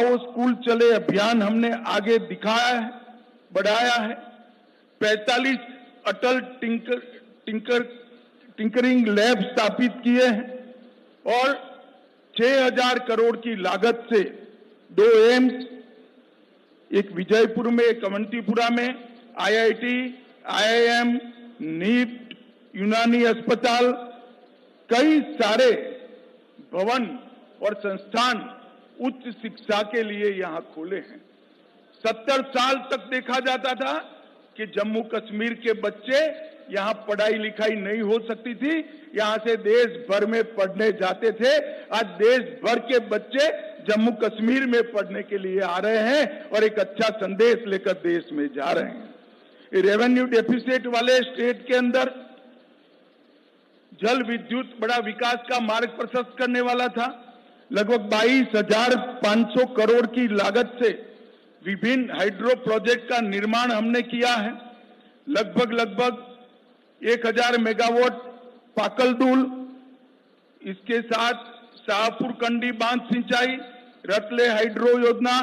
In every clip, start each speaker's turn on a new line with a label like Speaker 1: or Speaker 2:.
Speaker 1: आओ स्कूल चले अभियान हमने आगे दिखाया है, बढ़ाया है। 45 अटल टिंकरिंग लैब स्थापित किए हैं और 6000 करोड़ की लागत से 2 एम्स, एक विजयपुर में, एक अवंतीपुरा में, IIT, IIM, नीट, यूनानी अस्पताल, कई सारे भवन और संस्थान उच्च शिक्षा के लिए यहां खोले हैं। 70 साल तक देखा जाता था कि जम्मू कश्मीर के बच्चे यहां पढ़ाई लिखाई नहीं हो सकती थी, यहां से देश भर में पढ़ने जाते थे। आज देश भर के बच्चे जम्मू कश्मीर में पढ़ने के लिए आ रहे हैं और एक अच्छा संदेश लेकर देश में जा रहे हैं। रेवेन्यू डेफिसिट वाले स्टेट के अंदर जल विद्युत बड़ा विकास का मार्ग प्रशस्त करने वाला था। लगभग 22,500 करोड़ की लागत से विभिन्न हाइड्रो प्रोजेक्ट का निर्माण हमने किया है। लगभग 1000 मेगावाट पाकलदुल, इसके साथ शाहपुर कंडी बांध सिंचाई, रतले हाइड्रो योजना,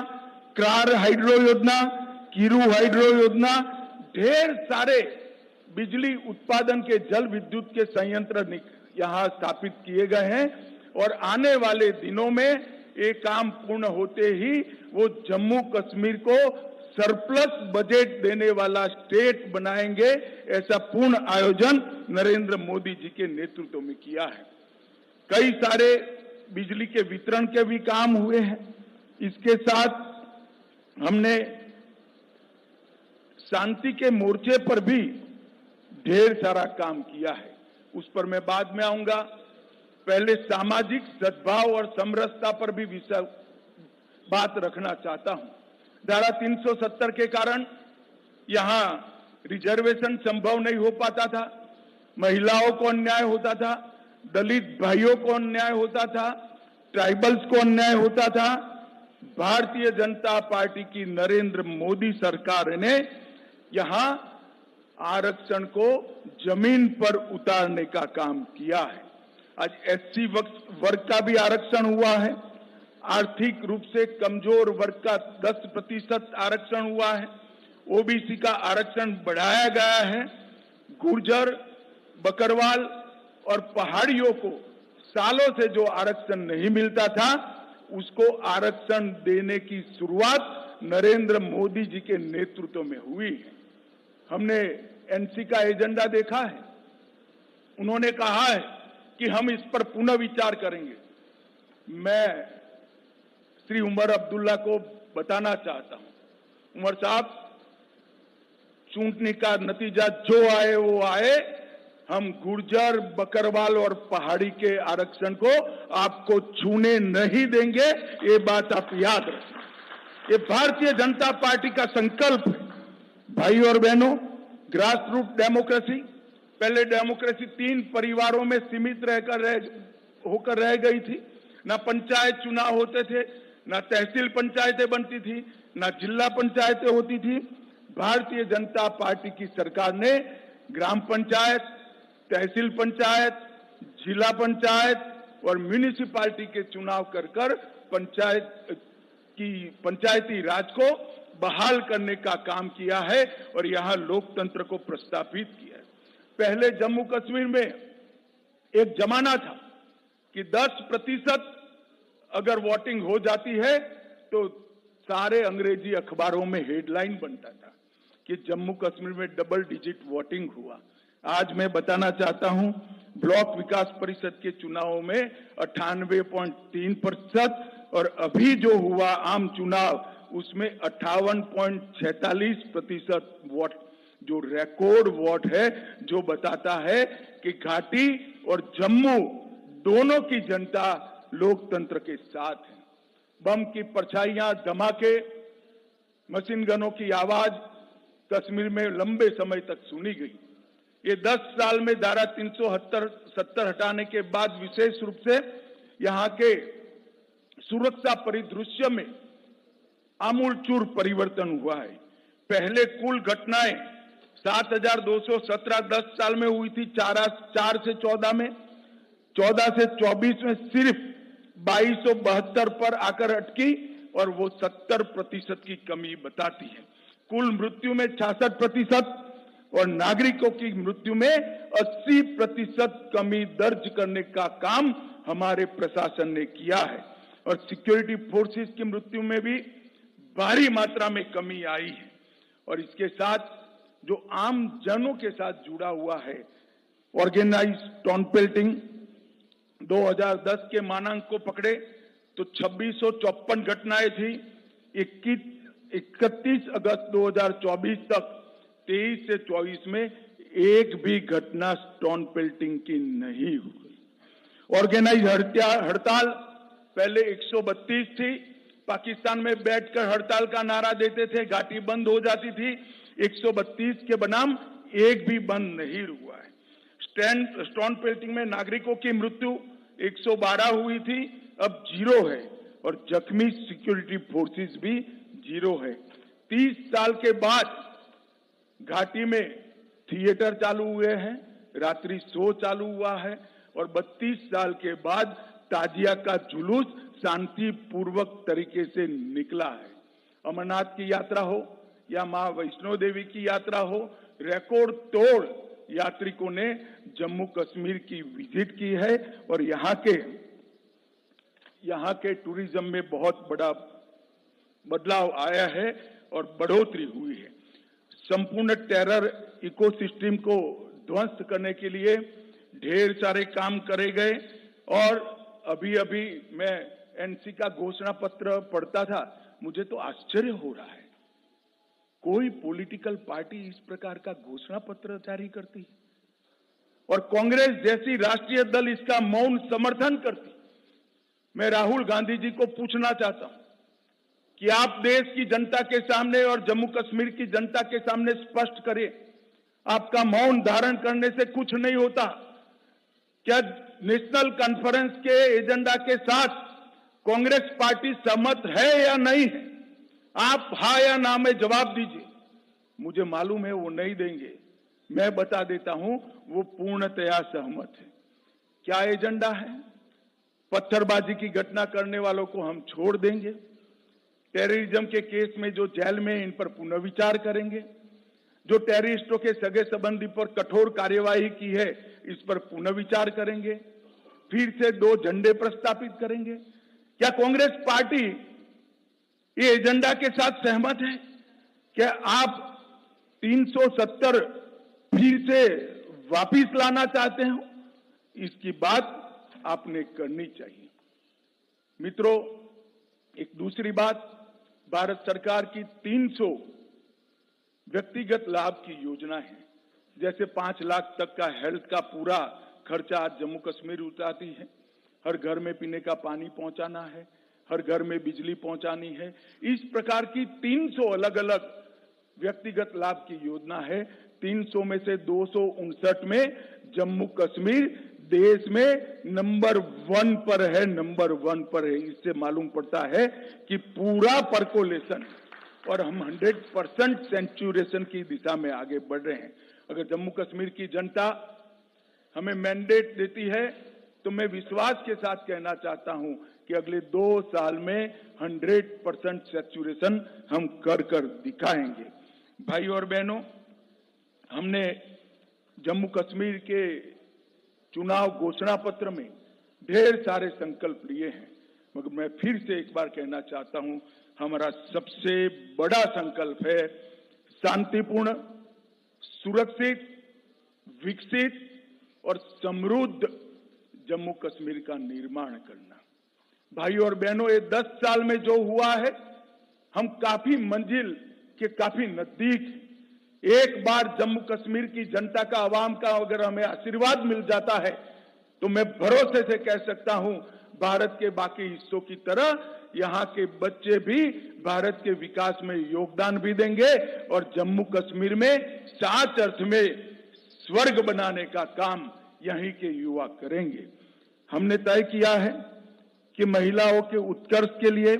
Speaker 1: क्रार हाइड्रो योजना, कीरू हाइड्रो योजना, ढेर सारे बिजली उत्पादन के जल विद्युत के संयंत्र यहां स्थापित किए गए हैं और आने वाले दिनों में ये काम पूर्ण होते ही वो जम्मू कश्मीर को सरप्लस बजट देने वाला स्टेट बनाएंगे। ऐसा पूर्ण आयोजन नरेंद्र मोदी जी के नेतृत्व में किया है। कई सारे बिजली के वितरण के भी काम हुए हैं। इसके साथ हमने शांति के मोर्चे पर भी ढेर सारा काम किया है, उस पर मैं बाद में आऊंगा। पहले सामाजिक सद्भाव और समरसता पर भी बात रखना चाहता हूं। धारा 370 के कारण यहां रिजर्वेशन संभव नहीं हो पाता था, महिलाओं को अन्याय होता था, दलित भाइयों को अन्याय होता था, ट्राइबल्स को अन्याय होता था। भारतीय जनता पार्टी की नरेंद्र मोदी सरकार ने यहां आरक्षण को जमीन पर उतारने का काम किया है। आज SC वर्ग का भी आरक्षण हुआ है, आर्थिक रूप से कमजोर वर्ग का 10% आरक्षण हुआ है, OBC का आरक्षण बढ़ाया गया है। गुर्जर, बकरवाल और पहाड़ियों को सालों से जो आरक्षण नहीं मिलता था, उसको आरक्षण देने की शुरुआत नरेंद्र मोदी जी के नेतृत्व में हुई है। हमने NC का एजेंडा देखा है, उन्होंने कहा है कि हम इस पर पुनः विचार करेंगे। मैं श्री उमर अब्दुल्ला को बताना चाहता हूं, उमर साहब, चुनाव का नतीजा जो आए वो आए, हम गुर्जर, बकरवाल और पहाड़ी के आरक्षण को आपको छूने नहीं देंगे, ये बात आप याद रखें। ये भारतीय जनता पार्टी का संकल्प है। भाई और बहनों, ग्रास रूट डेमोक्रेसी, पहले डेमोक्रेसी 3 परिवारों में सीमित होकर रह गई थी। ना पंचायत चुनाव होते थे, ना तहसील पंचायतें बनती थी, ना जिला पंचायतें होती थी। भारतीय जनता पार्टी की सरकार ने ग्राम पंचायत, तहसील पंचायत, जिला पंचायत और म्यूनिसिपैलिटी के चुनाव कर पंचायती राज को बहाल करने का काम किया है और यहां लोकतंत्र को प्रस्थापित किया है। पहले जम्मू कश्मीर में एक जमाना था कि 10% अगर वोटिंग हो जाती है तो सारे अंग्रेजी अखबारों में हेडलाइन बनता था कि जम्मू कश्मीर में डबल डिजिट वोटिंग हुआ। आज मैं बताना चाहता हूं, ब्लॉक विकास परिषद के चुनावों में 98.3% और अभी जो हुआ आम चुनाव उसमें 58.46% वोट, जो रिकॉर्ड वोट है, जो बताता है कि घाटी और जम्मू दोनों की जनता लोकतंत्र के साथ है। बम की परछाइयां, धमाके, मशीन गनों की आवाज कश्मीर में लंबे समय तक सुनी गई। ये 10 साल में धारा 370 हटाने के बाद विशेष रूप से यहां के सुरक्षा परिदृश्य में आमूलचूल परिवर्तन हुआ है। पहले कुल घटनाएं 7,217 10 साल में हुई थी, 4 से 14 में, 14 से 24 में सिर्फ 2272 पर आकर अटकी और वो 70% की कमी बताती है। कुल मृत्यु में 66% और नागरिकों की मृत्यु में 80% कमी दर्ज करने का काम हमारे प्रशासन ने किया है और सिक्योरिटी फोर्सेस की मृत्यु में भी भारी मात्रा में कमी आई है। और इसके साथ जो आम जनों के साथ जुड़ा हुआ है, ऑर्गेनाइज स्टोन पेल्टिंग 2010 के मानांक को पकड़े तो 2654 घटनाएं थी। 31 अगस्त 2024 तक 23 से 24 में एक भी घटना स्टोन पेल्टिंग की नहीं हुई। ऑर्गेनाइज हड़ताल पहले 132 थी, पाकिस्तान में बैठकर हड़ताल का नारा देते थे, घाटी बंद हो जाती थी। 132 के बनाम एक भी बंद नहीं हुआ है। स्टोन पेल्टिंग में नागरिकों की मृत्यु 112 हुई थी, अब 0 है और जख्मी सिक्योरिटी फोर्सेस भी 0 है। 30 साल के बाद घाटी में थिएटर चालू हुए हैं, रात्रि शो चालू हुआ है और 32 साल के बाद ताजिया का जुलूस शांतिपूर्वक तरीके से निकला है। अमरनाथ की यात्रा हो या मां वैष्णो देवी की यात्रा हो, रिकॉर्ड तोड़ यात्रिकों ने जम्मू कश्मीर की विजिट की है और यहाँ के टूरिज्म में बहुत बड़ा बदलाव आया है और बढ़ोतरी हुई है। संपूर्ण टेरर इकोसिस्टम को ध्वस्त करने के लिए ढेर सारे काम करे गए और अभी मैं एनसी का घोषणा पत्र पढ़ता था, मुझे तो आश्चर्य हो रहा है, कोई पॉलिटिकल पार्टी इस प्रकार का घोषणा पत्र जारी करती है और कांग्रेस जैसी राष्ट्रीय दल इसका मौन समर्थन करती। मैं राहुल गांधी जी को पूछना चाहता हूं कि आप देश की जनता के सामने और जम्मू कश्मीर की जनता के सामने स्पष्ट करें, आपका मौन धारण करने से कुछ नहीं होता। क्या नेशनल कॉन्फ्रेंस के एजेंडा के साथ कांग्रेस पार्टी सहमत है या नहीं है? आप हाँ या ना में जवाब दीजिए। मुझे मालूम है वो नहीं देंगे, मैं बता देता हूं वो पूर्णतया सहमत है। क्या एजेंडा है? पत्थरबाजी की घटना करने वालों को हम छोड़ देंगे, टेररिज्म के केस में जो जेल में इन पर पुनर्विचार करेंगे, जो टेररिस्टों के सगे संबंधी पर कठोर कार्यवाही की है इस पर पुनर्विचार करेंगे, फिर से 2 झंडे प्रस्तावित करेंगे। क्या कांग्रेस पार्टी ये एजेंडा के साथ सहमत है? क्या आप 370 फिर से वापिस लाना चाहते हो? इसकी बात आपने करनी चाहिए। मित्रों, एक दूसरी बात, भारत सरकार की 300 व्यक्तिगत लाभ की योजना है। जैसे 5 लाख तक का हेल्थ का पूरा खर्चा आज जम्मू कश्मीर उठाती है, हर घर में पीने का पानी पहुंचाना है, हर घर में बिजली पहुंचानी है। इस प्रकार की 300 अलग अलग व्यक्तिगत लाभ की योजना है। 300 में से 259 में जम्मू कश्मीर देश में नंबर 1 पर है, नंबर 1 पर है। इससे मालूम पड़ता है कि पूरा परकोलेशन और हम 100% सेंचुरेशन की दिशा में आगे बढ़ रहे हैं। अगर जम्मू कश्मीर की जनता हमें मैंडेट देती है तो मैं विश्वास के साथ कहना चाहता हूं कि अगले 2 साल में 100% सैचुरेशन हम कर दिखाएंगे। भाई और बहनों, हमने जम्मू कश्मीर के चुनाव घोषणा पत्र में ढेर सारे संकल्प लिए हैं, मगर मैं फिर से एक बार कहना चाहता हूं, हमारा सबसे बड़ा संकल्प है शांतिपूर्ण, सुरक्षित, विकसित और समृद्ध जम्मू कश्मीर का निर्माण करना। भाई और बहनों, ये 10 साल में जो हुआ है, हम काफी मंजिल के काफी नजदीक हैं। एक बार जम्मू कश्मीर की जनता का, आवाम का अगर हमें आशीर्वाद मिल जाता है तो मैं भरोसे से कह सकता हूं, भारत के बाकी हिस्सों की तरह यहां के बच्चे भी भारत के विकास में योगदान भी देंगे और जम्मू कश्मीर में सच अर्थ में स्वर्ग बनाने का काम यहीं के युवा करेंगे। हमने तय किया है कि महिलाओं के उत्कर्ष के लिए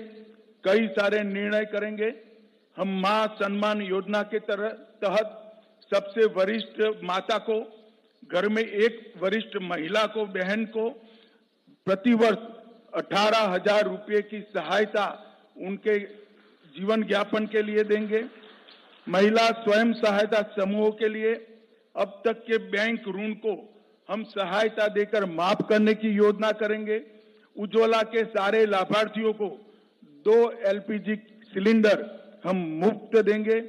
Speaker 1: कई सारे निर्णय करेंगे। हम मां सम्मान योजना के तहत सबसे वरिष्ठ माता को, घर में एक वरिष्ठ महिला को, बहन को प्रतिवर्ष 18,000 रुपये की सहायता उनके जीवन यापन के लिए देंगे। महिला स्वयं सहायता समूहों के लिए अब तक के बैंक ऋण को हम सहायता देकर माफ करने की योजना करेंगे। उज्ज्वला के सारे लाभार्थियों को 2 एलपीजी सिलेंडर हम मुफ्त देंगे।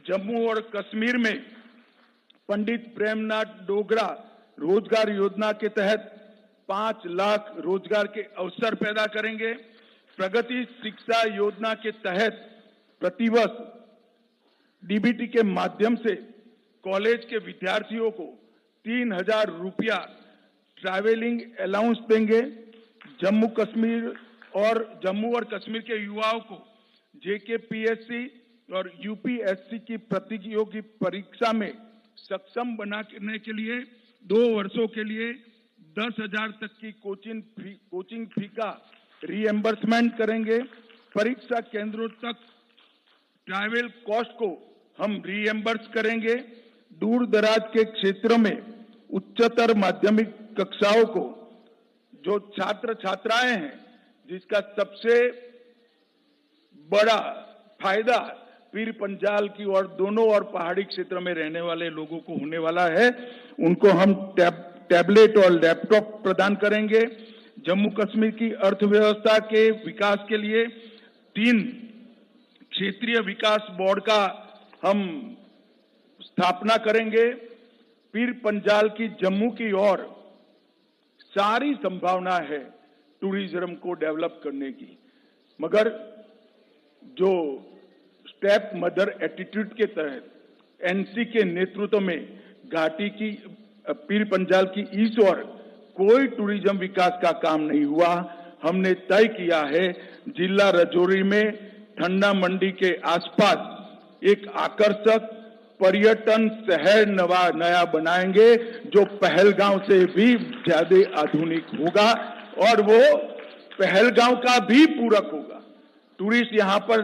Speaker 1: जम्मू और कश्मीर में पंडित प्रेमनाथ डोगरा रोजगार योजना के तहत 5 लाख रोजगार के अवसर पैदा करेंगे। प्रगति शिक्षा योजना के तहत प्रतिवर्ष डीबीटी के माध्यम से कॉलेज के विद्यार्थियों को 3,000 रुपया ट्रैवलिंग अलाउंस देंगे। जम्मू और कश्मीर के युवाओं को जेकेपीएससी और यूपीएससी की प्रतियोगी परीक्षा में सक्षम बनाने के लिए 2 वर्षों के लिए 10,000 तक की कोचिंग फी का रीएम्बर्समेंट करेंगे। परीक्षा केंद्रों तक ट्रैवल कॉस्ट को हम रीएम्बर्स करेंगे। दूर दराज के क्षेत्रों में उच्चतर माध्यमिक कक्षाओं को जो छात्र छात्राएं हैं, जिसका सबसे बड़ा फायदा पीर पंजाल की और दोनों और पहाड़ी क्षेत्र में रहने वाले लोगों को होने वाला है, उनको हम टैबलेट और लैपटॉप प्रदान करेंगे। जम्मू कश्मीर की अर्थव्यवस्था के विकास के लिए 3 क्षेत्रीय विकास बोर्ड का हम स्थापना करेंगे। पीर पंजाल की जम्मू की ओर सारी संभावना है टूरिज्म को डेवलप करने की, मगर जो स्टेप मदर एटीट्यूड के तहत एनसी के नेतृत्व में घाटी की पीर पंजाल की इस ओर कोई टूरिज्म विकास का काम नहीं हुआ। हमने तय किया है जिला राजौरी में ठंडा मंडी के आसपास एक आकर्षक पर्यटन शहर नया बनाएंगे जो पहलगांव से भी ज्यादा आधुनिक होगा और वो पहलगांव का भी पूरक होगा। टूरिस्ट यहाँ पर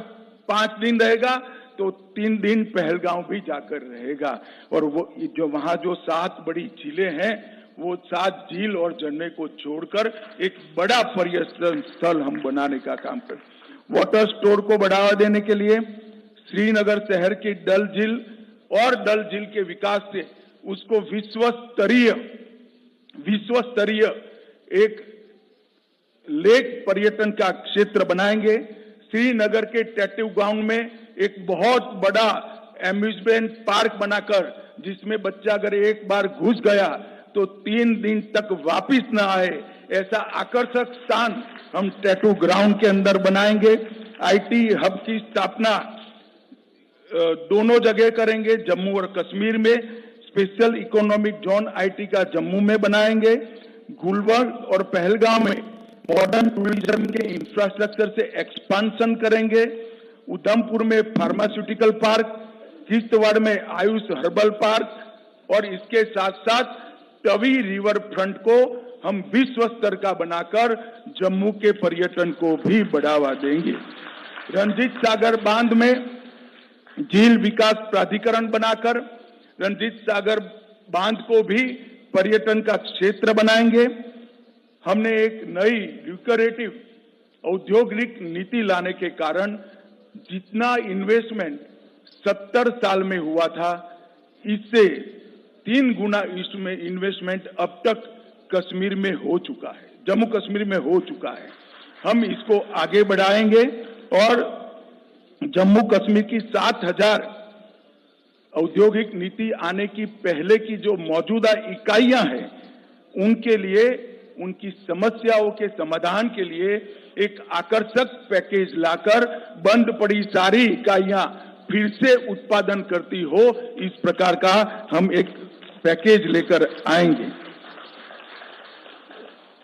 Speaker 1: 5 दिन रहेगा तो 3 दिन पहलगांव भी जाकर रहेगा और वो जो वहाँ जो 7 बड़ी झीलें हैं वो 7 झील और झरने को छोड़कर एक बड़ा पर्यटन स्थल हम बनाने का काम करें। वाटर स्टोर को बढ़ावा देने के लिए श्रीनगर शहर की डल झील और डल झील के विकास से उसको विश्व स्तरीय एक लेक पर्यटन का क्षेत्र बनाएंगे। श्रीनगर के टैटू ग्राउंड में एक बहुत बड़ा एम्यूजमेंट पार्क बनाकर जिसमें बच्चा अगर एक बार घुस गया तो 3 दिन तक वापिस न आए, ऐसा आकर्षक स्थान हम टैटू ग्राउंड के अंदर बनाएंगे। आईटी हब की स्थापना दोनों जगह करेंगे। जम्मू और कश्मीर में स्पेशल इकोनॉमिक जोन आईटी का जम्मू में बनाएंगे। गुलबर्ग और पहलगांव में मॉडर्न टूरिज्म के इंफ्रास्ट्रक्चर से एक्सपांशन करेंगे। उधमपुर में फार्मास्यूटिकल पार्क, किश्तवाड़ में आयुष हर्बल पार्क और इसके साथ साथ तवी रिवर फ्रंट को हम विश्व स्तर का बनाकर जम्मू के पर्यटन को भी बढ़ावा देंगे। रंजीत सागर बांध में झील विकास प्राधिकरण बनाकर रंजीत सागर बांध को भी पर्यटन का क्षेत्र बनाएंगे। हमने एक नई ल्यूक्रेटिव औद्योगिक नीति लाने के कारण जितना इन्वेस्टमेंट 70 साल में हुआ था, इससे 3 गुना इसमें इन्वेस्टमेंट अब तक कश्मीर में हो चुका है, जम्मू कश्मीर में हो चुका है। हम इसको आगे बढ़ाएंगे और जम्मू कश्मीर की 7,000 औद्योगिक नीति आने की पहले की जो मौजूदा इकाइयां हैं, उनके लिए उनकी समस्याओं के समाधान के लिए एक आकर्षक पैकेज लाकर बंद पड़ी सारी इकाइयां फिर से उत्पादन करती हो, इस प्रकार का हम एक पैकेज लेकर आएंगे।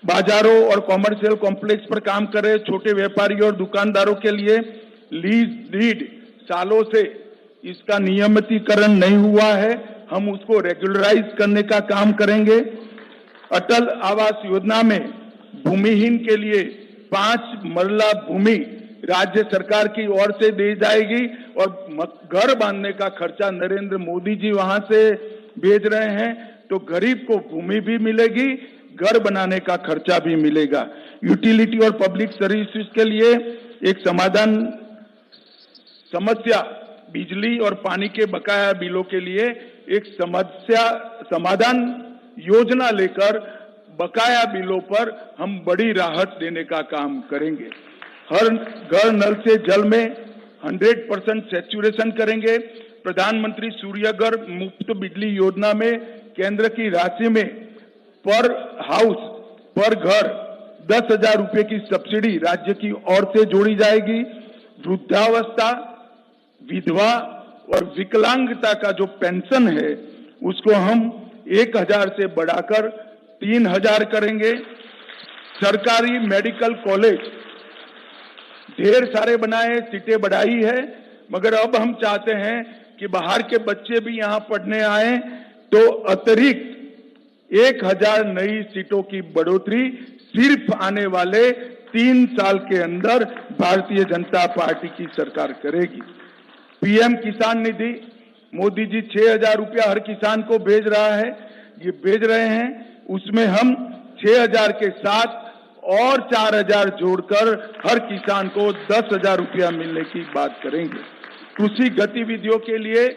Speaker 1: बाजारों और कॉमर्शियल कॉम्प्लेक्स पर काम कर रहे छोटे व्यापारियों और दुकानदारों के लिए लीज डीड सालों से इसका नियमितीकरण नहीं हुआ है, हम उसको रेगुलराइज करने का काम करेंगे। अटल आवास योजना में भूमिहीन के लिए 5 मरला भूमि राज्य सरकार की ओर से दी जाएगी और घर बांधने का खर्चा नरेंद्र मोदी जी वहां से भेज रहे हैं, तो गरीब को भूमि भी मिलेगी, घर बनाने का खर्चा भी मिलेगा। यूटिलिटी और पब्लिक सर्विसेज के लिए एक समस्या बिजली और पानी के बकाया बिलों के लिए एक समाधान योजना लेकर बकाया बिलों पर हम बड़ी राहत देने का काम करेंगे। हर घर नल से जल में 100% सैचुरेशन करेंगे। प्रधानमंत्री सूर्यघर मुफ्त बिजली योजना में केंद्र की राशि में पर हाउस पर घर 10,000 रुपए की सब्सिडी राज्य की ओर से जोड़ी जाएगी। वृद्धावस्था, विधवा और विकलांगता का जो पेंशन है उसको हम 1,000 से बढ़ाकर 3,000 करेंगे। सरकारी मेडिकल कॉलेज ढेर सारे बनाए, सीटें बढ़ाई है, मगर अब हम चाहते हैं कि बाहर के बच्चे भी यहां पढ़ने आए, तो अतिरिक्त 1,000 नई सीटों की बढ़ोतरी सिर्फ आने वाले 3 साल के अंदर भारतीय जनता पार्टी की सरकार करेगी। पीएम किसान निधि मोदी जी 6,000 रुपया हर किसान को भेज रहे हैं, उसमें हम 6,000 के साथ और 4,000 जोड़कर हर किसान को 10,000 रुपया मिलने की बात करेंगे। कृषि गतिविधियों के लिए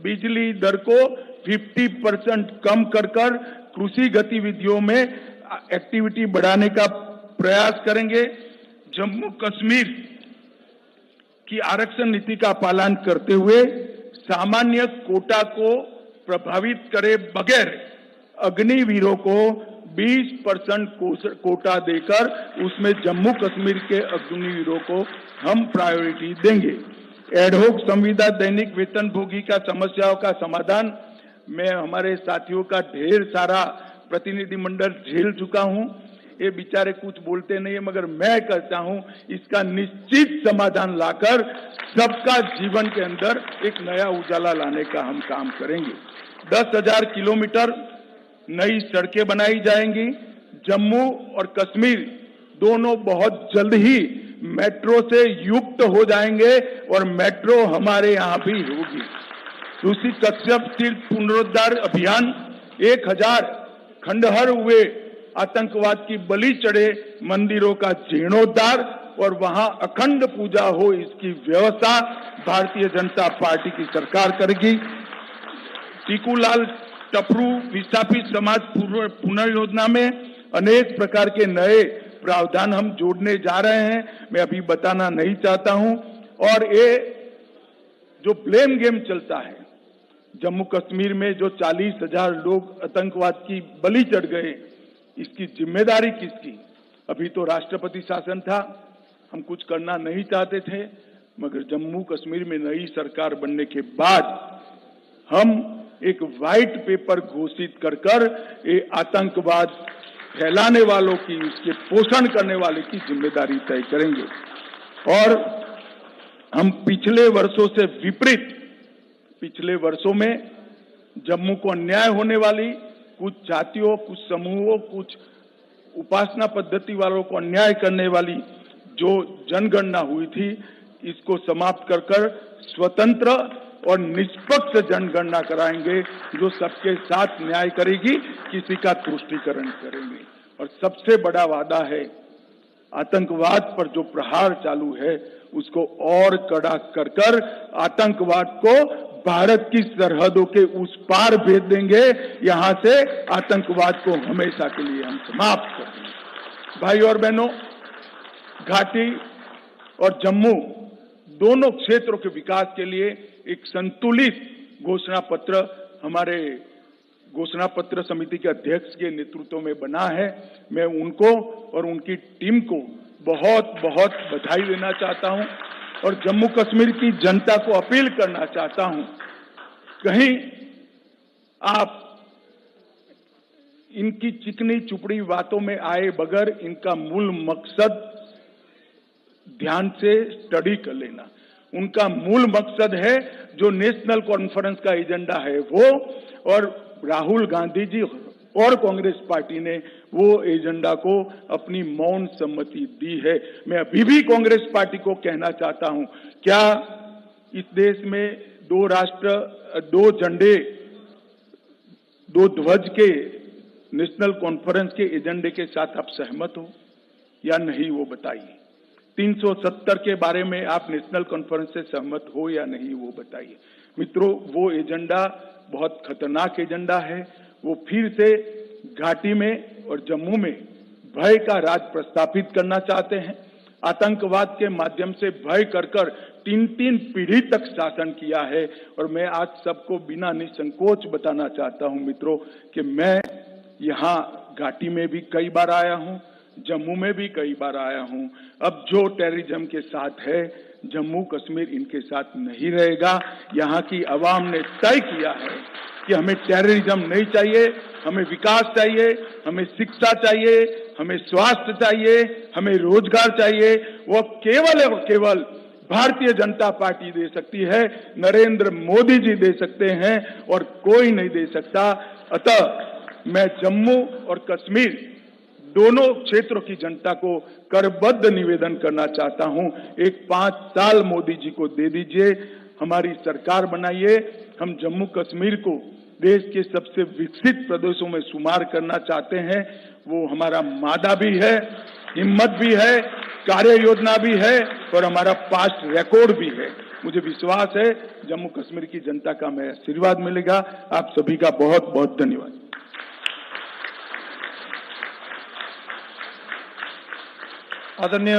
Speaker 1: बिजली दर को 50% कम कर कृषि गतिविधियों में एक्टिविटी बढ़ाने का प्रयास करेंगे। जम्मू कश्मीर की आरक्षण नीति का पालन करते हुए सामान्य कोटा को प्रभावित करे बगैर अग्निवीरों को 20% कोटा देकर उसमें जम्मू कश्मीर के अग्निवीरों को हम प्रायोरिटी देंगे। एडहोक संविदा दैनिक वेतनभोगी का समस्याओं का समाधान मैं हमारे साथियों का ढेर सारा प्रतिनिधिमंडल झेल चुका हूं। ये बेचारे कुछ बोलते नहीं है, मगर मैं कहता हूं इसका निश्चित समाधान लाकर सबका जीवन के अंदर एक नया उजाला लाने का हम काम करेंगे। 10,000 किलोमीटर नई सड़कें बनाई जाएंगी। जम्मू और कश्मीर दोनों बहुत जल्द ही मेट्रो से युक्त हो जाएंगे और मेट्रो हमारे यहां भी होगी। दूसरी कश्यप तीर्थ पुनरुद्धार अभियान 1,000 खंडहर हुए आतंकवाद की बलि चढ़े मंदिरों का जीर्णोद्धार और वहां अखंड पूजा हो, इसकी व्यवस्था भारतीय जनता पार्टी की सरकार करेगी। टीकूलाल टपरू विस्थापित समाज पुनर्योजना में अनेक प्रकार के नए प्रावधान हम जोड़ने जा रहे हैं, मैं अभी बताना नहीं चाहता हूं। और ये जो ब्लेम गेम चलता है, जम्मू कश्मीर में जो 40,000 लोग आतंकवाद की बलि चढ़ गए, इसकी जिम्मेदारी किसकी? अभी तो राष्ट्रपति शासन था, हम कुछ करना नहीं चाहते थे, मगर जम्मू कश्मीर में नई सरकार बनने के बाद हम एक व्हाइट पेपर घोषित कर ये आतंकवाद फैलाने वालों की, उसके पोषण करने वाले की जिम्मेदारी तय करेंगे। और हम पिछले वर्षों से विपरीत, पिछले वर्षों में जम्मू को अन्याय होने वाली कुछ जातियों, कुछ समूहों, कुछ उपासना पद्धति वालों को अन्याय करने वाली जो जनगणना हुई थी, इसको समाप्त कर स्वतंत्र और निष्पक्ष जनगणना कराएंगे जो सबके साथ न्याय करेगी, किसी का तुष्टीकरण करेंगे। और सबसे बड़ा वादा है, आतंकवाद पर जो प्रहार चालू है उसको और कड़ा कर आतंकवाद को भारत की सरहदों के उस पार भेज देंगे। यहां से आतंकवाद को हमेशा के लिए हम समाप्त कर देंगे। भाई और बहनों, घाटी और जम्मू दोनों क्षेत्रों के विकास के लिए एक संतुलित घोषणा पत्र हमारे घोषणा पत्र समिति के अध्यक्ष के नेतृत्व में बना है। मैं उनको और उनकी टीम को बहुत बहुत बधाई देना चाहता हूं और जम्मू कश्मीर की जनता को अपील करना चाहता हूं, कहीं आप इनकी चिकनी चुपड़ी बातों में आए बगैर इनका मूल मकसद ध्यान से स्टडी कर लेना। उनका मूल मकसद है जो नेशनल कॉन्फ्रेंस का एजेंडा है वो, और राहुल गांधी जी और कांग्रेस पार्टी ने वो एजेंडा को अपनी मौन सम्मति दी है। मैं अभी भी कांग्रेस पार्टी को कहना चाहता हूं, क्या इस देश में 2 राष्ट्र 2 झंडे 2 ध्वज के नेशनल कॉन्फ्रेंस के एजेंडे के साथ आप सहमत हो या नहीं, वो बताइए। 370 के बारे में आप नेशनल कॉन्फ्रेंस से सहमत हो या नहीं, वो बताइए। मित्रों, वो एजेंडा बहुत खतरनाक एजेंडा है। वो फिर से घाटी में और जम्मू में भय का राज प्रस्थापित करना चाहते हैं। आतंकवाद के माध्यम से भय कर 3 पीढ़ी तक शासन किया है। और मैं आज सबको बिना निसंकोच बताना चाहता हूं मित्रों कि मैं यहां घाटी में भी कई बार आया हूं, जम्मू में भी कई बार आया हूं। अब जो टेररिज्म के साथ है, जम्मू कश्मीर इनके साथ नहीं रहेगा। यहां की आवाम ने तय किया है कि हमें टेररिज्म नहीं चाहिए, हमें विकास चाहिए, हमें शिक्षा चाहिए, हमें स्वास्थ्य चाहिए, हमें रोजगार चाहिए। वो केवल और केवल भारतीय जनता पार्टी दे सकती है, नरेंद्र मोदी जी दे सकते हैं और कोई नहीं दे सकता। अतः मैं जम्मू और कश्मीर दोनों क्षेत्रों की जनता को करबद्ध निवेदन करना चाहता हूं, एक 5 साल मोदी जी को दे दीजिए, हमारी सरकार बनाइए। हम जम्मू कश्मीर को देश के सबसे विकसित प्रदेशों में शुमार करना चाहते हैं। वो हमारा मादा भी है, हिम्मत भी है, कार्य योजना भी है और हमारा पास्ट रिकॉर्ड भी है। मुझे विश्वास है जम्मू कश्मीर की जनता का हमें आशीर्वाद मिलेगा। आप सभी का बहुत बहुत धन्यवाद।
Speaker 2: आदरणीय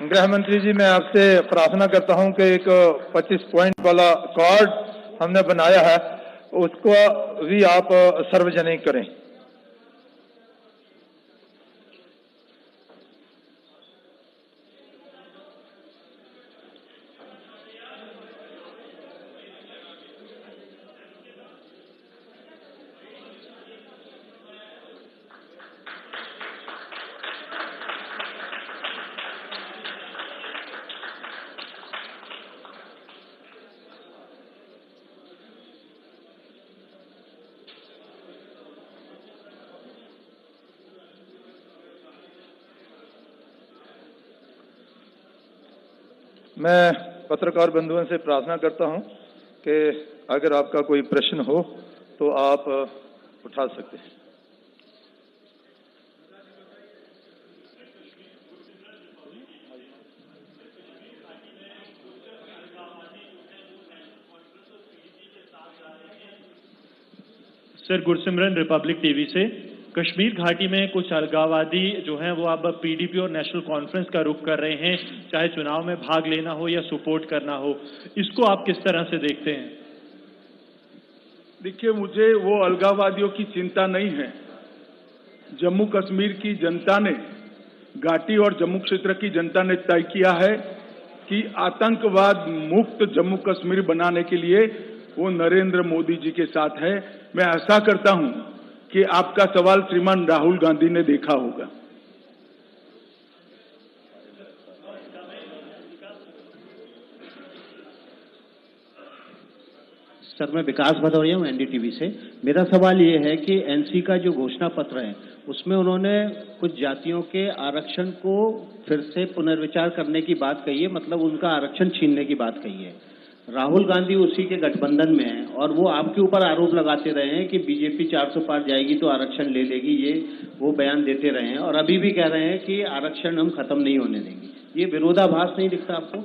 Speaker 2: गृह मंत्री जी, मैं आपसे प्रार्थना करता हूं कि एक 25 पॉइंट वाला कार्ड हमने बनाया है, उसको भी आप सार्वजनिक करें। मैं पत्रकार बंधुओं से प्रार्थना करता हूं कि अगर आपका कोई प्रश्न हो तो आप उठा सकते हैं।
Speaker 3: सर, गुरसिमरन रिपब्लिक टीवी से। कश्मीर घाटी में कुछ अलगाववादी जो हैं वो अब पीडीपी और नेशनल कॉन्फ्रेंस का रुख कर रहे हैं, चाहे चुनाव में भाग लेना हो या सपोर्ट करना हो। इसको आप किस तरह से देखते हैं?
Speaker 1: देखिए, मुझे वो अलगाववादियों की चिंता नहीं है। जम्मू कश्मीर की जनता ने, घाटी और जम्मू क्षेत्र की जनता ने तय किया है कि आतंकवाद मुक्त जम्मू कश्मीर बनाने के लिए वो नरेंद्र मोदी जी के साथ है। मैं आशा करता हूं कि आपका सवाल श्रीमान राहुल गांधी ने देखा होगा।
Speaker 4: सर, मैं विकास भदौरिया हूँ एनडीटीवी से। मेरा सवाल ये है कि एनसी का जो घोषणा पत्र है उसमें उन्होंने कुछ जातियों के आरक्षण को फिर से पुनर्विचार करने की बात कही है, मतलब उनका आरक्षण छीनने की बात कही है। राहुल गांधी उसी के गठबंधन में है और वो आपके ऊपर आरोप लगाते रहे हैं कि बीजेपी 400 पार जाएगी तो आरक्षण ले लेगी, ये वो बयान देते रहे हैं और अभी भी कह रहे हैं कि आरक्षण हम खत्म नहीं होने देंगे। ये विरोधाभास नहीं दिखता आपको?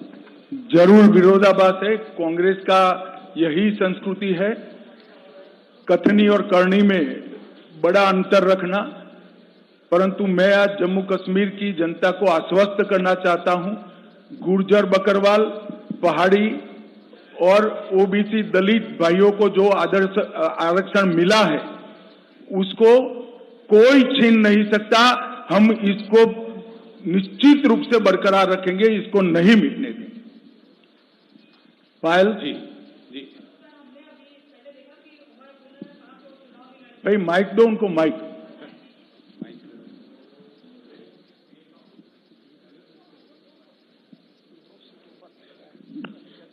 Speaker 1: जरूर विरोधाभास है। कांग्रेस का यही संस्कृति है, कथनी और करनी में बड़ा अंतर रखना। परंतु मैं आज जम्मू कश्मीर की जनता को आश्वस्त करना चाहता हूं, गुर्जर, बकरवाल, पहाड़ी और ओबीसी दलित भाइयों को जो आरक्षण मिला है उसको कोई छीन नहीं सकता। हम इसको निश्चित रूप से बरकरार रखेंगे, इसको नहीं मिटने देंगे। पायल जी, भाई माइक दो उनको, माइक।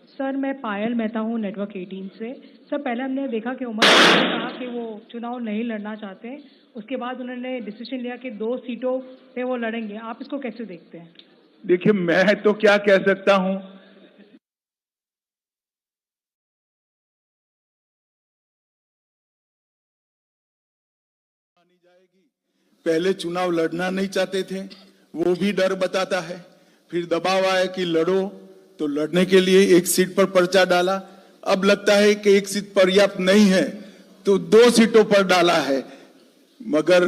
Speaker 5: सर, मैं पायल मेहता हूँ नेटवर्क 18 से। सर, पहले हमने देखा कि उमर ने कहा कि वो चुनाव नहीं लड़ना चाहते, उसके बाद उन्होंने डिसीजन लिया कि 2 सीटों पे वो लड़ेंगे। आप इसको कैसे देखते हैं?
Speaker 1: देखिए, मैं तो क्या कह सकता हूं। पहले चुनाव लड़ना नहीं चाहते थे, वो भी डर बताता है। फिर दबाव आया कि लड़ो, तो लड़ने के लिए एक सीट पर पर्चा डाला। अब लगता है कि एक सीट पर्याप्त नहीं है तो 2 सीटों पर डाला है। मगर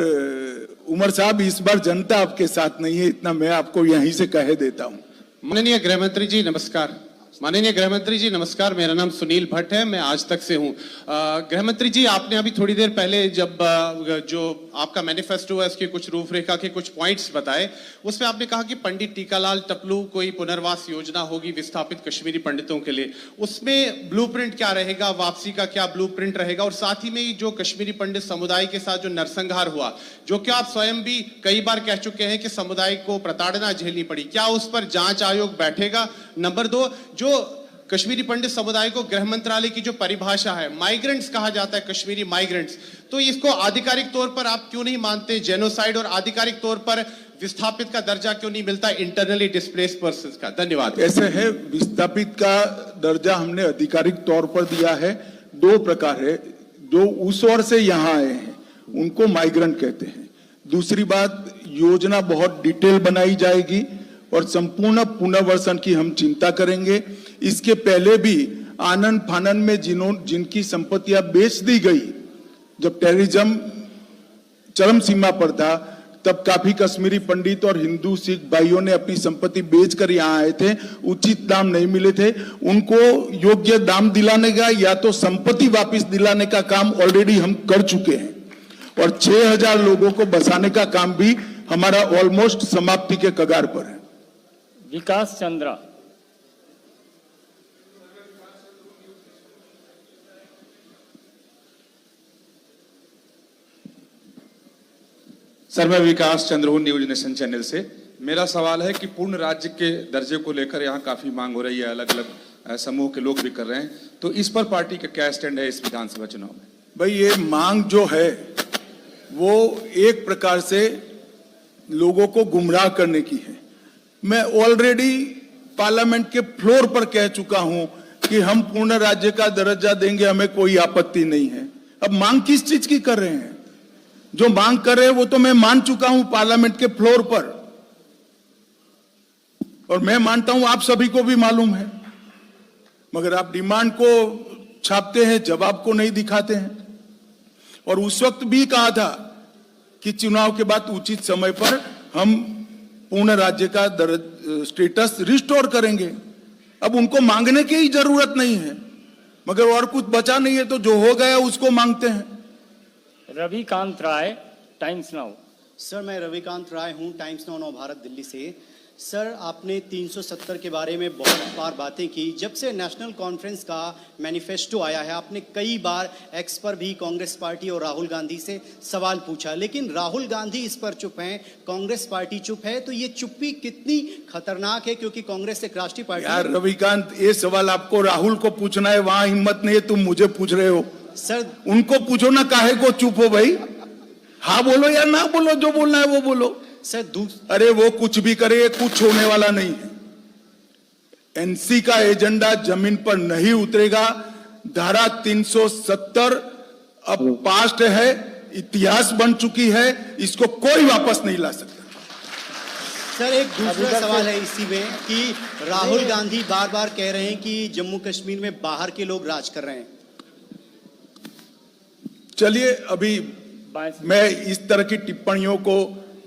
Speaker 1: उमर साहब, इस बार जनता आपके साथ नहीं है, इतना मैं आपको यहीं से कह देता हूं।
Speaker 6: माननीय गृह मंत्री जी नमस्कार। माननीय गृह मंत्री जी नमस्कार, मेरा नाम सुनील भट्ट है, मैं आज तक से हूं। गृह मंत्री जी, आपने अभी थोड़ी देर पहले जब जो आपका मैनिफेस्टो है उसकी कुछ रूपरेखा के कुछ पॉइंट्स बताए, उसमें आपने कहा कि पंडित टीकालाल टपलू कोई पुनर्वास योजना होगी विस्थापित कश्मीरी पंडितों के लिए। उसमें ब्लूप्रिंट क्या रहेगा, वापसी का क्या ब्लूप्रिंट रहेगा, और साथ ही में जो कश्मीरी पंडित समुदाय के साथ जो नरसंहार हुआ, जो कि आप स्वयं भी कई बार कह चुके हैं कि समुदाय को प्रताड़ना झेलनी पड़ी, क्या उस पर जांच आयोग बैठेगा? नंबर 2, जो कश्मीरी पंडित समुदाय को गृह मंत्रालय की जो परिभाषा है, माइग्रेंट्स कहा जाता है, कश्मीरी माइग्रेंट्स, तो इसको आधिकारिक तौर पर आप क्यों नहीं मानते जेनोसाइड, और आधिकारिक तौर पर विस्थापित का दर्जा क्यों नहीं मिलता इंटरनली डिस्प्लेस्ड पर्संस का? धन्यवाद।
Speaker 1: ऐसे है, विस्थापित का दर्जा हमने आधिकारिक तौर पर दिया है। 2 प्रकार है, जो उस ओर से यहाँ आए हैं उनको माइग्रेंट कहते हैं। दूसरी बात, योजना बहुत डिटेल बनाई जाएगी और संपूर्ण पुनर्वसन की हम चिंता करेंगे। इसके पहले भी आनन फानन में जिनकी संपत्तियां बेच दी गई, जब टेररिज्म चरम सीमा पर था, तब काफी कश्मीरी पंडित और हिंदू सिख भाइयों ने अपनी संपत्ति बेचकर यहाँ आए थे, उचित दाम नहीं मिले थे, उनको योग्य दाम दिलाने का या तो संपत्ति वापस दिलाने का काम ऑलरेडी हम कर चुके हैं, और 6000 लोगों को बसाने का काम भी हमारा ऑलमोस्ट समाप्ति के कगार पर है।
Speaker 7: विकास चंद्रा।
Speaker 8: सर, मैं विकास चंद्र हूं, न्यूज नेशन चैनल से। मेरा सवाल है कि पूर्ण राज्य के दर्जे को लेकर यहाँ काफी मांग हो रही है, अलग अलग समूह के लोग भी कर रहे हैं, तो इस पर पार्टी का क्या स्टैंड है इस विधानसभा चुनाव में?
Speaker 1: भाई, ये मांग जो है वो एक प्रकार से लोगों को गुमराह करने की है। मैं ऑलरेडी पार्लियामेंट के फ्लोर पर कह चुका हूं कि हम पूर्ण राज्य का दर्जा देंगे, हमें कोई आपत्ति नहीं है। अब मांग किस चीज की कर रहे हैं? जो मांग कर रहे हैं वो तो मैं मान चुका हूं पार्लियामेंट के फ्लोर पर, और मैं मानता हूं आप सभी को भी मालूम है, मगर आप डिमांड को छापते हैं, जवाब को नहीं दिखाते हैं। और उस वक्त भी कहा था कि चुनाव के बाद उचित समय पर हम पूर्ण राज्य का स्टेटस रिस्टोर करेंगे। अब उनको मांगने की ही जरूरत नहीं है, मगर और कुछ बचा नहीं है, तो जो हो गया उसको मांगते हैं।
Speaker 7: रविकांत राय, टाइम्स नाउ।
Speaker 9: सर, मैं रविकांत राय हूं, टाइम्स नाउ नव भारत दिल्ली से। सर, आपने 370 के बारे में बहुत बार बातें की। जब से नेशनल कॉन्फ्रेंस का मैनिफेस्टो आया है, आपने कई बार एक्स पर भी कांग्रेस पार्टी और राहुल गांधी से सवाल पूछा, लेकिन राहुल गांधी इस पर चुप हैं, कांग्रेस पार्टी चुप है। तो ये चुप्पी कितनी खतरनाक है, क्योंकि कांग्रेस एक राष्ट्रीय पार्टी।
Speaker 1: यार रविकांत, ये सवाल आपको राहुल को पूछना है, वहां हिम्मत नहीं है, तुम मुझे पूछ रहे हो।
Speaker 9: सर,
Speaker 1: उनको पूछो ना, काहे को चुप हो भाई? हाँ बोलो या ना बोलो, जो बोलना है वो बोलो।
Speaker 9: सर,
Speaker 1: अरे वो कुछ भी करे, कुछ होने वाला नहीं है। एनसी का एजेंडा जमीन पर नहीं उतरेगा। धारा 370 अब पास्ट है, इतिहास बन चुकी है, इसको कोई वापस नहीं ला सकता।
Speaker 9: सर, एक दूसरा सवाल है इसी में कि राहुल गांधी बार बार कह रहे हैं कि जम्मू कश्मीर में बाहर के लोग राज कर रहे हैं।
Speaker 1: चलिए, अभी मैं इस तरह की टिप्पणियों को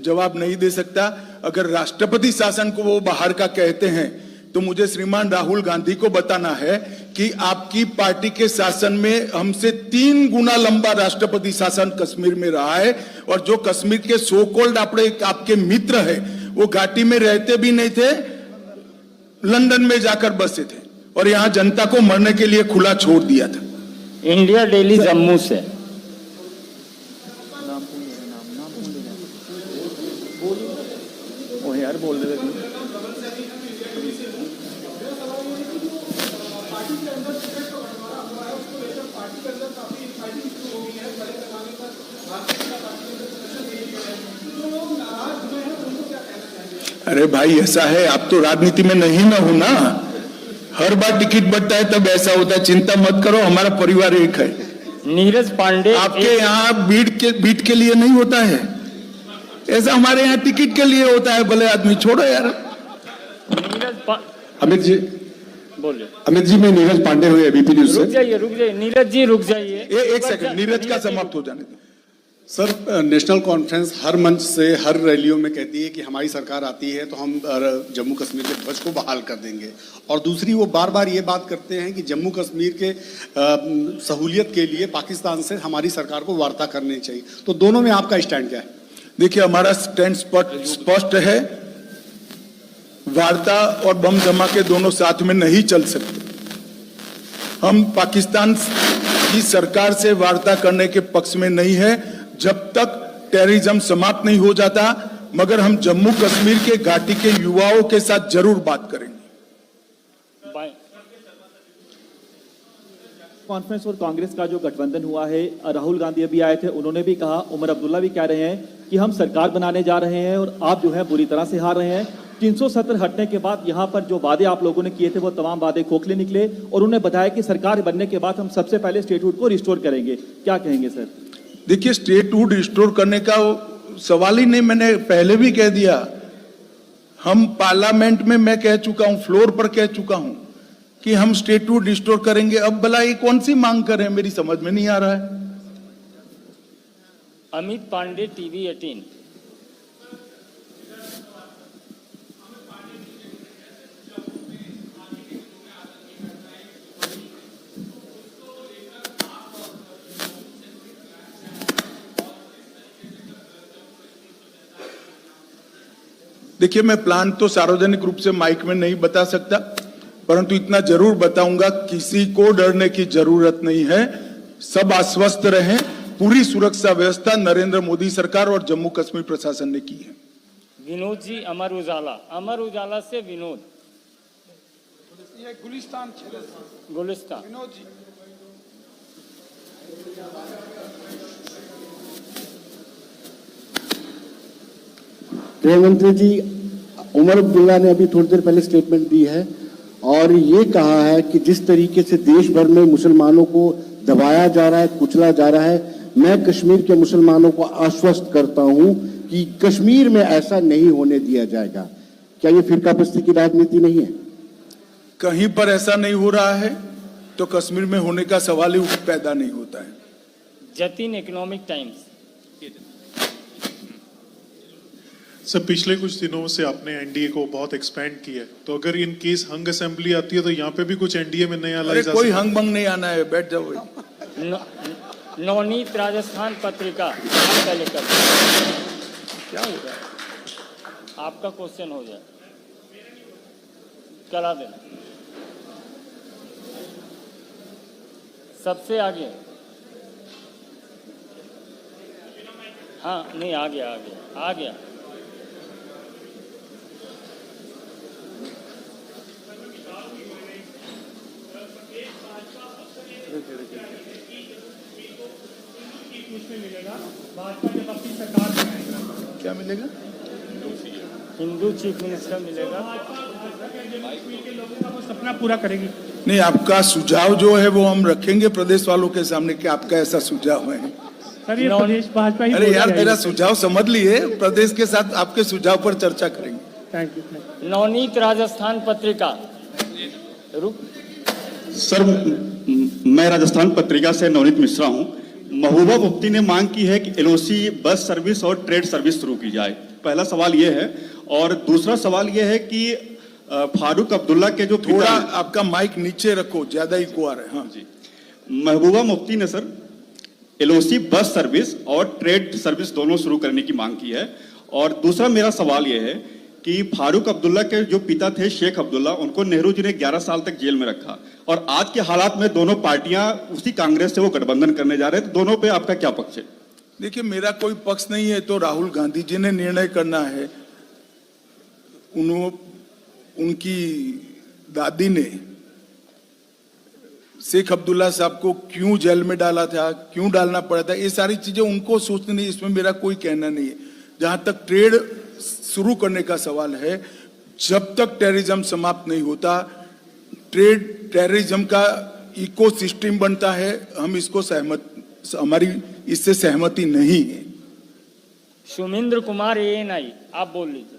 Speaker 1: जवाब नहीं दे सकता। अगर राष्ट्रपति शासन को वो बाहर का कहते हैं, तो मुझे श्रीमान राहुल गांधी को बताना है कि आपकी पार्टी के शासन में हमसे 3 गुना लंबा राष्ट्रपति शासन कश्मीर में रहा है, और जो कश्मीर के सो कॉल्ड आपके मित्र है, वो घाटी में रहते भी नहीं थे, लंदन में जाकर बसे थे, और यहां जनता को मरने के लिए खुला छोड़ दिया था।
Speaker 7: इंडिया डेली जम्मू से।
Speaker 2: यार बोल दे।
Speaker 1: अरे भाई, ऐसा है, आप तो राजनीति में नहीं ना हो ना, हर बार टिकट बढ़ता है तब ऐसा होता है। चिंता मत करो, हमारा परिवार एक है।
Speaker 7: नीरज पांडे।
Speaker 1: आपके यहाँ बीट के लिए नहीं होता है, ऐसा हमारे यहाँ टिकट के लिए होता है, भले आदमी। छोड़ो यार।
Speaker 10: अमित जी
Speaker 7: बोलिए।
Speaker 10: अमित जी, मैं नीरज पांडे हुए एबीपी न्यूज से।
Speaker 7: रुक जाइए नीरज जी, रुक जाइए
Speaker 1: एक सेकंड, नीरज का समाप्त हो जाने दो।
Speaker 10: सर, नेशनल कॉन्फ्रेंस हर मंच से, हर रैलियों में कहती है कि हमारी सरकार आती है तो हम जम्मू कश्मीर के ध्वज को बहाल कर देंगे, और दूसरी वो बार बार ये बात करते हैं कि जम्मू कश्मीर के सहूलियत के लिए पाकिस्तान से हमारी सरकार को वार्ता करनी चाहिए। तो दोनों में आपका स्टैंड क्या है?
Speaker 1: देखिए, हमारा स्टैंड स्पष्ट है। वार्ता और बम धमाके दोनों साथ में नहीं चल सकते। हम पाकिस्तान की सरकार से वार्ता करने के पक्ष में नहीं है जब तक टेररिज्म समाप्त नहीं हो जाता, मगर हम जम्मू कश्मीर के घाटी के युवाओं के साथ जरूर बात करेंगे।
Speaker 11: कॉन्फ्रेंस और कांग्रेस का जो गठबंधन हुआ है, राहुल गांधी अभी आए थे, उन्होंने भी कहा, उमर अब्दुल्ला भी कह रहे हैं कि हम सरकार बनाने जा रहे हैं और आप जो है बुरी तरह से हार रहे हैं। 370 हटने के बाद यहाँ पर जो वादे आप लोगों ने किए थे वो तमाम वादे खोखले निकले, और उन्होंने बताया कि सरकार बनने के बाद हम सबसे पहले स्टेटहुड को रिस्टोर करेंगे। क्या कहेंगे सर?
Speaker 1: देखिए, स्टेटहुड रिस्टोर करने का सवाल ही नहीं। मैंने पहले भी कह दिया, हम पार्लियामेंट में मैं कह चुका हूं, फ्लोर पर कह चुका हूं कि हम स्टेटहुड रिस्टोर करेंगे। अब भला ये कौन सी मांग कर रहे हैं, मेरी समझ में नहीं आ रहा है।
Speaker 7: अमित पांडे, टीवी 18।
Speaker 1: देखिए, मैं प्लान तो सार्वजनिक रूप से माइक में नहीं बता सकता, परंतु इतना जरूर बताऊंगा, किसी को डरने की जरूरत नहीं है। सब आश्वस्त रहें। पूरी सुरक्षा व्यवस्था नरेंद्र मोदी सरकार और जम्मू कश्मीर प्रशासन ने की है।
Speaker 7: विनोद जी, अमर उजाला से विनोद। गुलिस्तान।
Speaker 1: विनोद जी।
Speaker 12: गृह मंत्री जी, उमर अब्दुल्ला ने अभी थोड़ी देर पहले स्टेटमेंट दी है और ये कहा है कि जिस तरीके से देश भर में मुसलमानों को दबाया जा रहा है, कुचला जा रहा है, मैं कश्मीर के मुसलमानों को आश्वस्त करता हूं कि कश्मीर में ऐसा नहीं होने दिया जाएगा। क्या ये फिरकापरस्ती की राजनीति नहीं है?
Speaker 1: कहीं पर ऐसा नहीं हो रहा है तो कश्मीर में होने का सवाल ही पैदा नहीं होता है।
Speaker 7: Jatin, economic times.
Speaker 13: सर, पिछले कुछ दिनों से आपने एनडीए को बहुत एक्सपेंड किया है, तो अगर इन केस हंग असेंबली आती है तो यहाँ पे भी कुछ एनडीए में नया ला जा
Speaker 1: कोई हंग बंग नहीं आना है, बैठ जाओ।
Speaker 7: नवनीत, राजस्थान पत्रिका। पहले कर क्या हो रहा है? आपका क्वेश्चन हो जाए, करा देना। सबसे आगे। हाँ, नहीं, आ गया।
Speaker 1: क्या मिलेगा?
Speaker 7: हिंदू चीफ मिनिस्टर मिलेगा।
Speaker 5: सपना पूरा करेगी।
Speaker 1: नहीं, आपका सुझाव जो है वो हम रखेंगे प्रदेश वालों के सामने कि आपका ऐसा सुझाव है।
Speaker 5: सर, ये प्रदेश भाजपा ही।
Speaker 1: अरे यार, मेरा सुझाव समझ लिए, प्रदेश के साथ आपके सुझाव पर चर्चा करेंगे।
Speaker 5: Thank you.
Speaker 7: Navneet, Rajasthan Patrika.
Speaker 14: Sir, मैं राजस्थान पत्रिका से नवनीत मिश्रा हूं। महबूबा मुफ्ती ने मांग की है कि एलओसी, बस सर्विस और ट्रेड सर्विस शुरू की जाए। पहला सवाल ये है, और दूसरा सवाल ये है कि फारूक अब्दुल्ला के जो
Speaker 1: थोड़ा आपका माइक नीचे रखो, ज्यादा इको आ रहा है। हाँ
Speaker 14: जी। महबूबा मुफ्ती ने सर एलओसी, बस सर्विस और ट्रेड सर्विस दोनों शुरू करने की मांग की है। और दूसरा मेरा सवाल ये है कि फारूक अब्दुल्ला के जो पिता थे शेख अब्दुल्ला, उनको नेहरू जी ने 11 साल तक जेल में रखा, और आज के हालात में दोनों पार्टियां उसी कांग्रेस से वो गठबंधन करने जा रहे हैं, तो दोनों पे आपका क्या पक्ष है?
Speaker 1: देखिए, मेरा कोई पक्ष नहीं है, तो राहुल गांधी जी ने निर्णय करना है। उनकी दादी ने शेख अब्दुल्ला साहब को क्यों जेल में डाला था, क्यों डालना पड़ा था, ये सारी चीजें उनको सोचनी, इसमें मेरा कोई कहना नहीं है। जहां तक ट्रेड शुरू करने का सवाल है, जब तक टेररिज्म समाप्त नहीं होता, टेररिज्म का इकोसिस्टम बनता है, हम इसको हमारी इससे सहमति नहीं है।
Speaker 7: सुमिंद्र कुमार ANI, आप बोल लीजिए।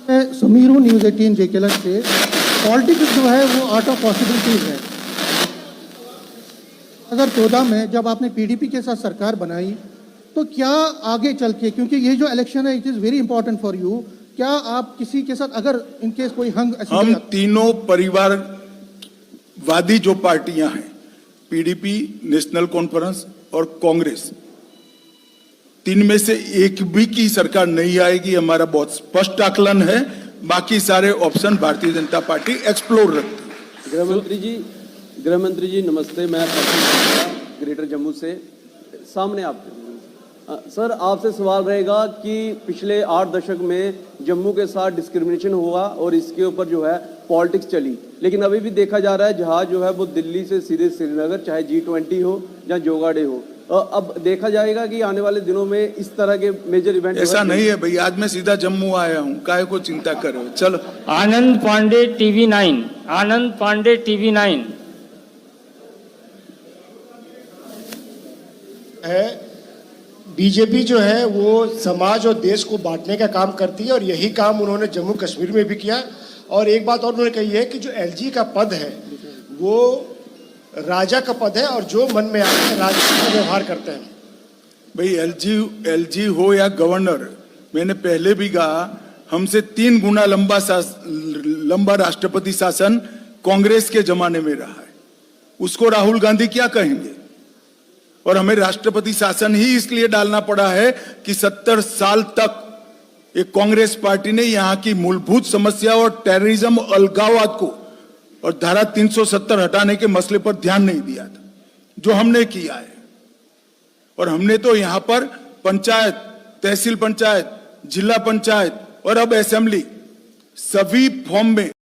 Speaker 15: मैं समीर हूँ, न्यूज़ 18 जेकेलर से। पॉलिटिक्स जो है वो आर्ट ऑफ पॉसिबिलिटीज है। 2014 में जब आपने PDP के साथ सरकार बनाई तो क्या आगे चल के, क्योंकि ये जो इलेक्शन है it is very important for you, क्या आप किसी के साथ अगर इनकेस कोई
Speaker 1: हम तीनों परिवारवादी जो पार्टियां हैं, PDP, नेशनल कॉन्फ्रेंस और कांग्रेस, तीन में से एक भी की सरकार नहीं आएगी, हमारा बहुत स्पष्ट आकलन है। बाकी सारे option Bharatiya Janata party explore रखती है।
Speaker 16: गृह मंत्री जी नमस्ते, मैं ग्रेटर जम्मू से सामने आप सर, आपसे सवाल रहेगा कि पिछले 8 दशक में जम्मू के साथ डिस्क्रिमिनेशन हुआ और इसके ऊपर जो है पॉलिटिक्स चली, लेकिन अभी भी देखा जा रहा है जहाज जो है वो दिल्ली से सीधे श्रीनगर, चाहे G20 हो या जोगाड़े हो। अब देखा जाएगा कि आने वाले दिनों में इस तरह के मेजर इवेंट
Speaker 1: ऐसा नहीं है भाई, आज मैं सीधा जम्मू आया हूँ, काहे को चिंता कर रहे हो। चलो।
Speaker 7: आनंद पांडे TV9, आनंद पांडे TV9
Speaker 17: है। बीजेपी जो है वो समाज और देश को बांटने का काम करती है और यही काम उन्होंने जम्मू कश्मीर में भी किया। और एक बात और उन्होंने कही है कि जो LG का पद है वो राजा का पद है और जो मन में आता है राजा का व्यवहार करते हैं।
Speaker 1: भाई LG हो या गवर्नर, मैंने पहले भी कहा हमसे 3 गुना लंबा राष्ट्रपति शासन कांग्रेस के जमाने में रहा है, उसको राहुल गांधी क्या कहेंगे। और हमें राष्ट्रपति शासन ही इसलिए डालना पड़ा है कि 70 साल तक एक कांग्रेस पार्टी ने यहाँ की मूलभूत समस्या और टेररिज्म, अलगाववाद को और धारा 370 हटाने के मसले पर ध्यान नहीं दिया था, जो हमने किया है। और हमने तो यहाँ पर पंचायत, तहसील पंचायत, जिला पंचायत और अब असेंबली, सभी फॉर्म में